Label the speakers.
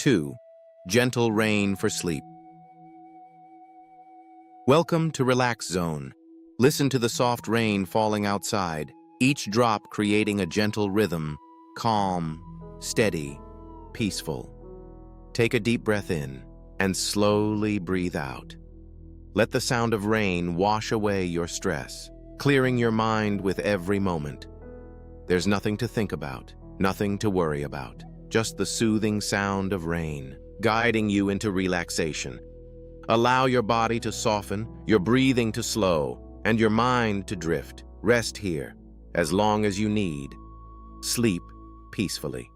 Speaker 1: 2. Gentle rain for sleep. Welcome to Relax Zone. Listen to the soft rain falling outside, each drop creating a gentle rhythm, calm, steady, peaceful. Take a deep breath in and slowly breathe out. Let the sound of rain wash away your stress, clearing your mind with every moment. There's nothing to think about, nothing to worry about, just the soothing sound of rain, guiding you into relaxation. Allow your body to soften, your breathing to slow, and your mind to drift. Rest here, as long as you need. Sleep peacefully.